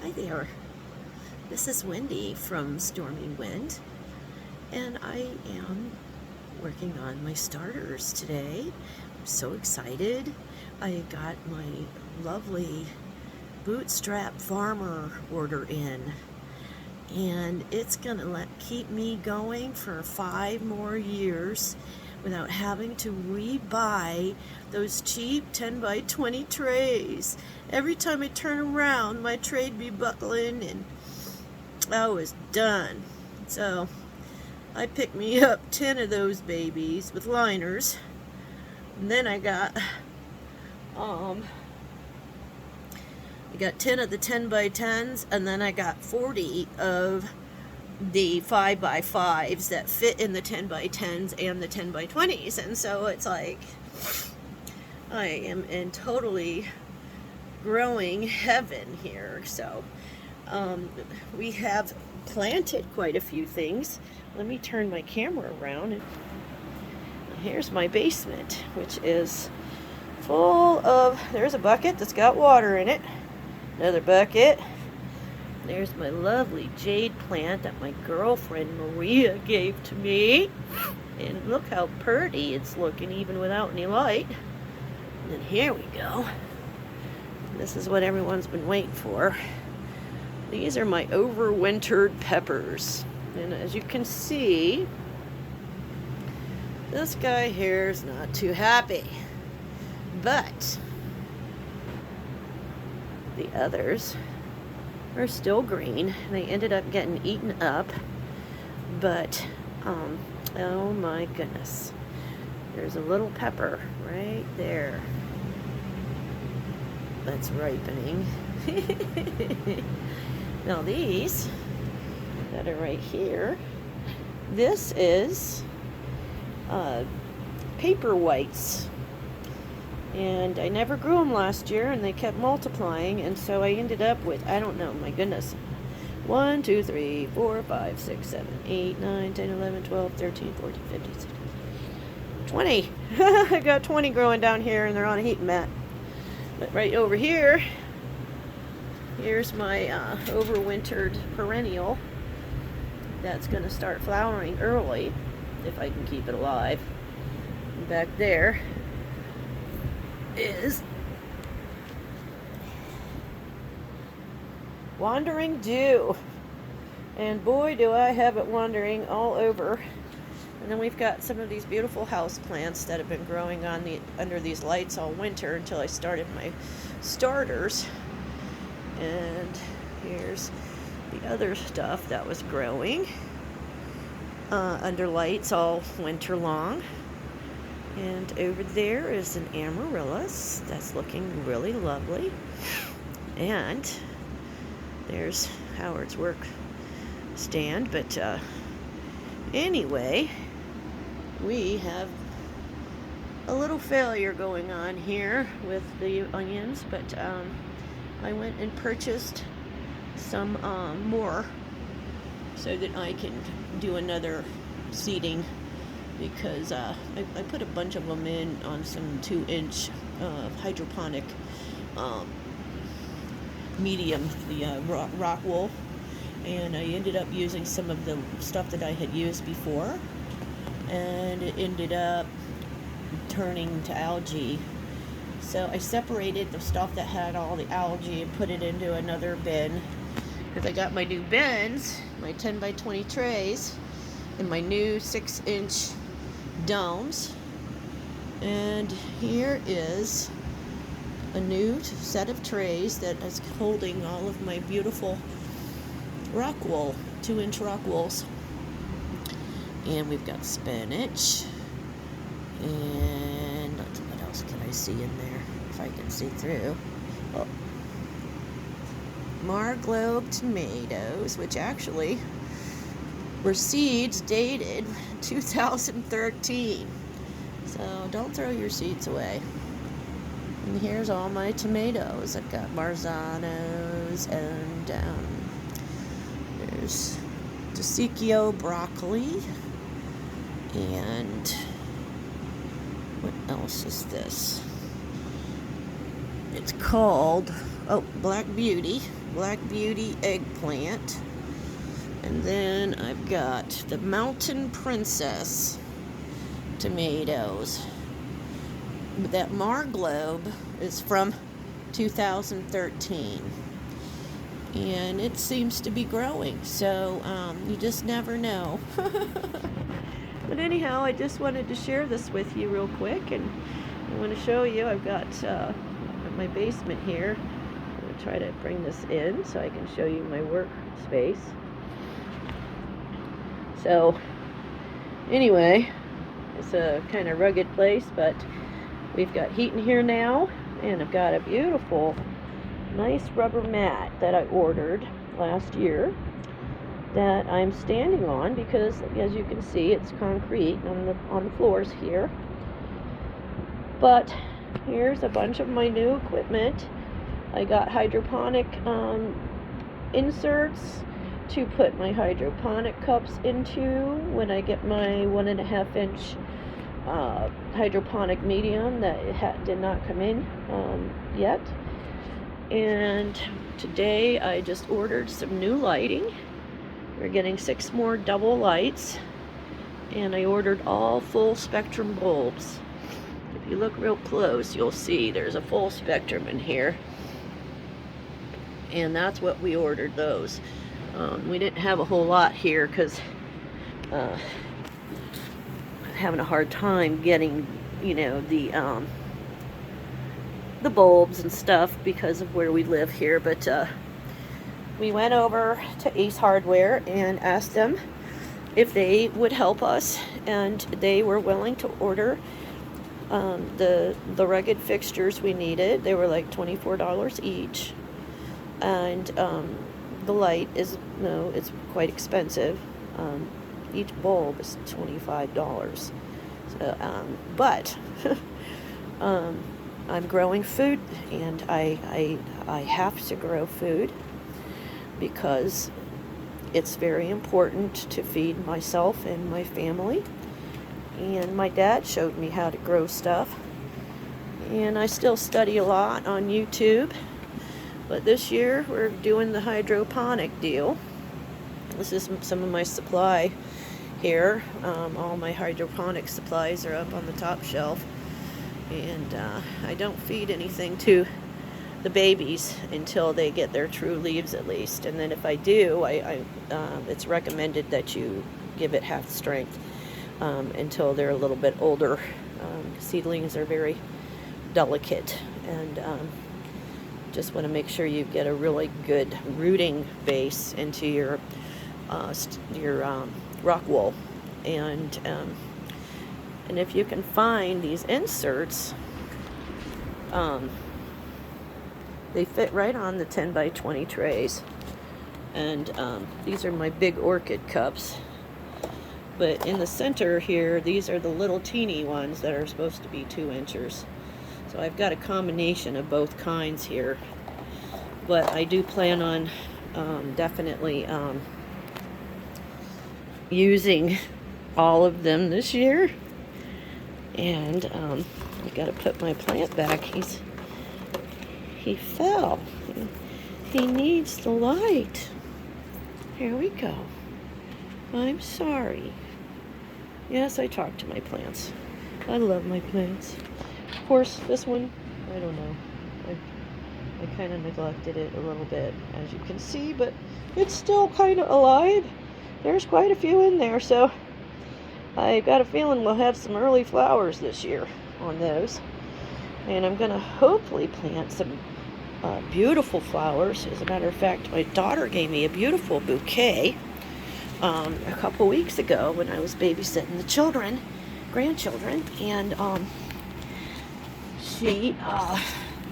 Hi there. This is Wendy from Stormy Wind, and I am working on my starters today. I'm so excited. I got my lovely Bootstrap Farmer order in, and it's gonna keep me going for 5 more years without having to rebuy those cheap 10 by 20 trays. Every time I turn around, my tray'd be buckling and I was done. So I picked me up 10 of those babies with liners, and then I got 10 of the 10 by 10s, and then I got 40 of the 5 by 5s that fit in the 10 by 10s and the 10 by 20s. And so it's like I am in totally growing heaven here. So we have planted quite a few things. Let me turn my camera around. Here's my basement, which is full of, there's a bucket that's got water in it, another bucket. There's my lovely jade plant that my girlfriend Maria gave to me. And look how pretty it's looking even without any light. And then here we go. This is what everyone's been waiting for. These are my overwintered peppers. And as you can see, this guy here is not too happy. But the others are still green. They ended up getting eaten up, but oh my goodness, there's a little pepper right there that's ripening. Now these that are right here, this is paper whites. And I never grew them last year, and they kept multiplying, and so I ended up with, I don't know, my goodness, 1, 2, 3, 4, 5, 6, 7, 8, 9, 10, 11, 12, 13, 14, 15, 16, 20. I got 20 growing down here, and they're on a heating mat. But right over here, here's my overwintered perennial that's going to start flowering early, if I can keep it alive. And back there is Wandering Dew, and boy do I have it wandering all over. And then we've got some of these beautiful house plants that have been growing on under these lights all winter until I started my starters. And here's the other stuff that was growing under lights all winter long. And over there is an amaryllis that's looking really lovely. And there's Howard's work stand. But anyway, we have a little failure going on here with the onions. But I went and purchased some more so that I can do another seeding, because I put a bunch of them in on some 2-inch hydroponic medium, the rock wool, and I ended up using some of the stuff that I had used before, and it ended up turning to algae. So I separated the stuff that had all the algae and put it into another bin, because I got my new bins, my 10 by 20 trays, and my new 6-inch domes. And here is a new set of trays that is holding all of my beautiful rock wool, 2-inch rock wools. And we've got spinach, and what else can I see in there, if I can see through? Oh, Marglobe tomatoes, which actually were seeds dated 2013. So don't throw your seeds away. And here's all my tomatoes. I've got Marzanos, and there's Desicio broccoli, and what else is this? It's called Black Beauty. Black Beauty eggplant. And then I've got the Mountain Princess tomatoes. That Marglobe is from 2013. And it seems to be growing, so you just never know. But anyhow, I just wanted to share this with you real quick, and I want to show you. I've got my basement here. I'm going to try to bring this in so I can show you my work space. So anyway, it's a kind of rugged place, but we've got heat in here now, and I've got a beautiful nice rubber mat that I ordered last year that I'm standing on because, as you can see, it's concrete on the floors here. But here's a bunch of my new equipment. I got hydroponic inserts to put my hydroponic cups into when I get my 1.5 inch hydroponic medium that did not come in yet. And today I just ordered some new lighting. We're getting 6 more double lights, and I ordered all full spectrum bulbs. If you look real close, you'll see there's a full spectrum in here, and that's what we ordered those. We didn't have a whole lot here because I'm having a hard time getting, the bulbs and stuff because of where we live here, but we went over to Ace Hardware and asked them if they would help us, and they were willing to order the rugged fixtures we needed. They were like $24 each, and the light is, it's quite expensive. Each bulb is $25. So, but I'm growing food, and I have to grow food because it's very important to feed myself and my family. And my dad showed me how to grow stuff, and I still study a lot on YouTube. But this year we're doing the hydroponic deal. This is some of my supply here. All my hydroponic supplies are up on the top shelf, and I don't feed anything to the babies until they get their true leaves, at least. And then if I do, it's recommended that you give it half strength until they're a little bit older. Seedlings are very delicate, and just want to make sure you get a really good rooting base into your rock wool. And if you can find these inserts, they fit right on the 10 by 20 trays. And these are my big orchid cups. But in the center here, these are the little teeny ones that are supposed to be 2 inches. So I've got a combination of both kinds here. But I do plan on definitely using all of them this year. And I gotta put my plant back. He fell. He needs the light. Here we go. I'm sorry. Yes, I talk to my plants. I love my plants. Of course, this one, I don't know. I kind of neglected it a little bit, as you can see, but it's still kind of alive. There's quite a few in there, so I've got a feeling we'll have some early flowers this year on those. And I'm going to hopefully plant some beautiful flowers. As a matter of fact, my daughter gave me a beautiful bouquet a couple weeks ago when I was babysitting the grandchildren, and she,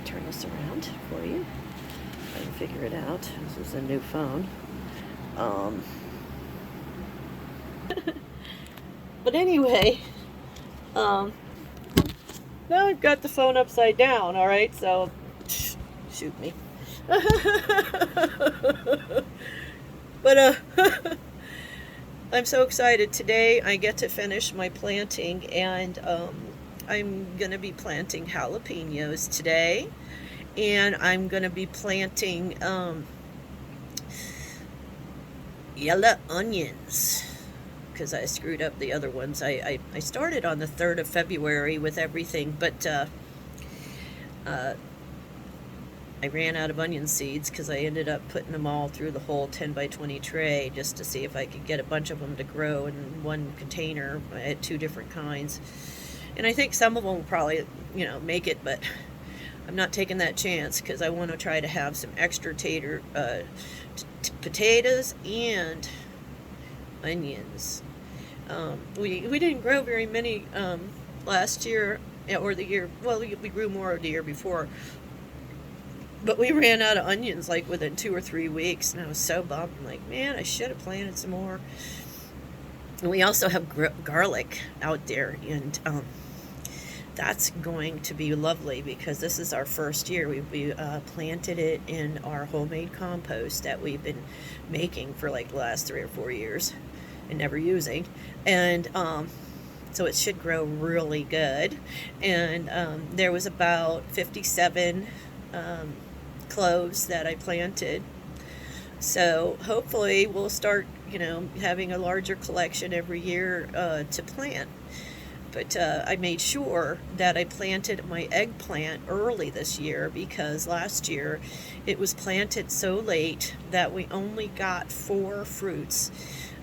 turn this around for you. I can figure it out. This is a new phone. But anyway, now I've got the phone upside down, alright, so shoot me. But I'm so excited. Today I get to finish my planting, and I'm going to be planting jalapenos today, and I'm going to be planting yellow onions, because I screwed up the other ones. I started on the 3rd of February with everything, but I ran out of onion seeds because I ended up putting them all through the whole 10 by 20 tray just to see if I could get a bunch of them to grow in one container. I had 2 different kinds. And I think some of them will probably, make it, but I'm not taking that chance because I want to try to have some extra potatoes and onions. We didn't grow very many last year or the year, well, we grew more the year before, but we ran out of onions like within 2 or 3 weeks, and I was so bummed. I'm like, man, I should have planted some more. And we also have garlic out there, and that's going to be lovely because this is our first year. We planted it in our homemade compost that we've been making for like the last 3 or 4 years and never using. And so it should grow really good. And there was about 57 cloves that I planted. So hopefully we'll start, having a larger collection every year to plant. But I made sure that I planted my eggplant early this year because last year it was planted so late that we only got 4 fruits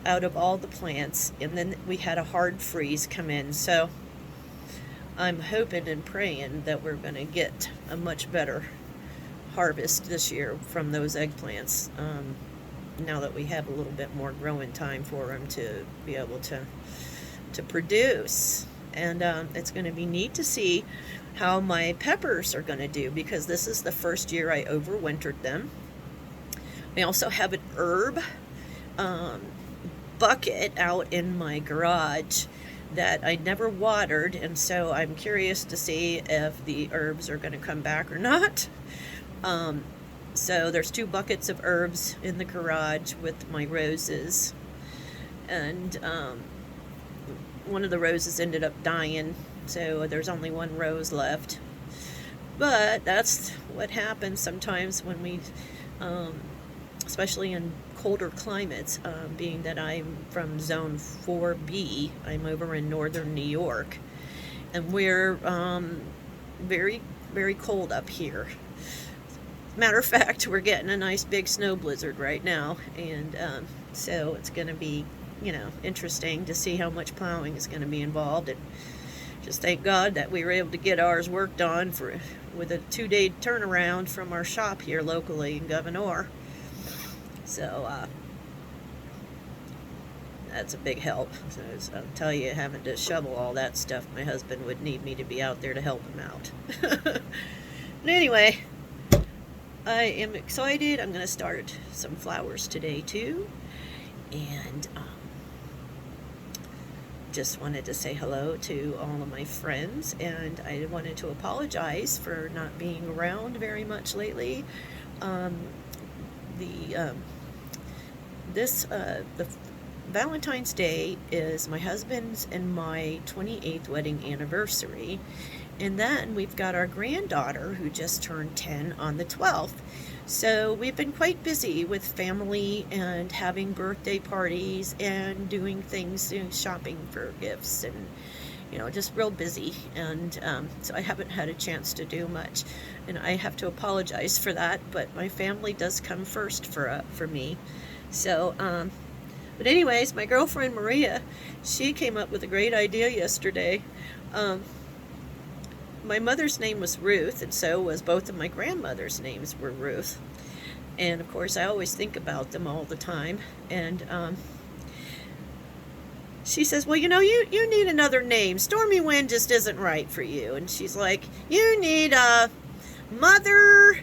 out of all the plants, and then we had a hard freeze come in. So I'm hoping and praying that we're going to get a much better harvest this year from those eggplants, now that we have a little bit more growing time for them to be able to produce. And it's going to be neat to see how my peppers are going to do because this is the first year I overwintered them. I also have an herb bucket out in my garage that I never watered, and so I'm curious to see if the herbs are going to come back or not. So there's 2 buckets of herbs in the garage with my roses, and one of the roses ended up dying, so there's only 1 rose left. But that's what happens sometimes when we, especially in colder climates, being that I'm from zone 4B, I'm over in northern New York, and we're very, very cold up here. Matter of fact, we're getting a nice big snow blizzard right now, and so it's going to be, interesting to see how much plowing is going to be involved. And just thank God that we were able to get ours worked on with a 2-day turnaround from our shop here locally in Gouverneur. So that's a big help. So I'll tell you, having to shovel all that stuff, my husband would need me to be out there to help him out. But anyway, I am excited. I'm going to start some flowers today too. And just wanted to say hello to all of my friends, and I wanted to apologize for not being around very much lately. The Valentine's Day is my husband's and my 28th wedding anniversary, and then we've got our granddaughter who just turned 10 on the 12th. So we've been quite busy with family and having birthday parties and doing things, shopping for gifts, and just real busy. And so I haven't had a chance to do much, and I have to apologize for that. But my family does come first for me. So, but anyways, my girlfriend Maria, she came up with a great idea yesterday. My mother's name was Ruth, and so was both of my grandmother's names were Ruth. And of course, I always think about them all the time. And she says, well, you need another name. Stormy Wind just isn't right for you. And she's like, you need a Mother,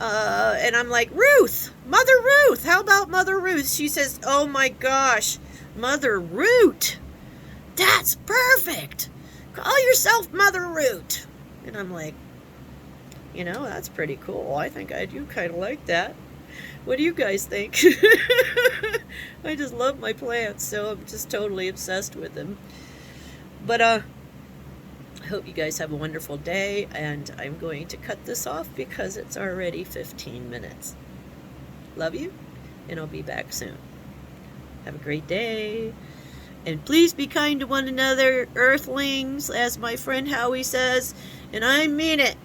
and I'm like, Ruth, Mother Ruth. How about Mother Ruth? She says, oh my gosh, Mother Root. That's perfect. Call yourself Mother Root. And I'm like, that's pretty cool. I think I do kind of like that. What do you guys think? I just love my plants, so I'm just totally obsessed with them. But I hope you guys have a wonderful day, and I'm going to cut this off because it's already 15 minutes. Love you, and I'll be back soon. Have a great day. And please be kind to one another, earthlings, as my friend Howie says. And I mean it.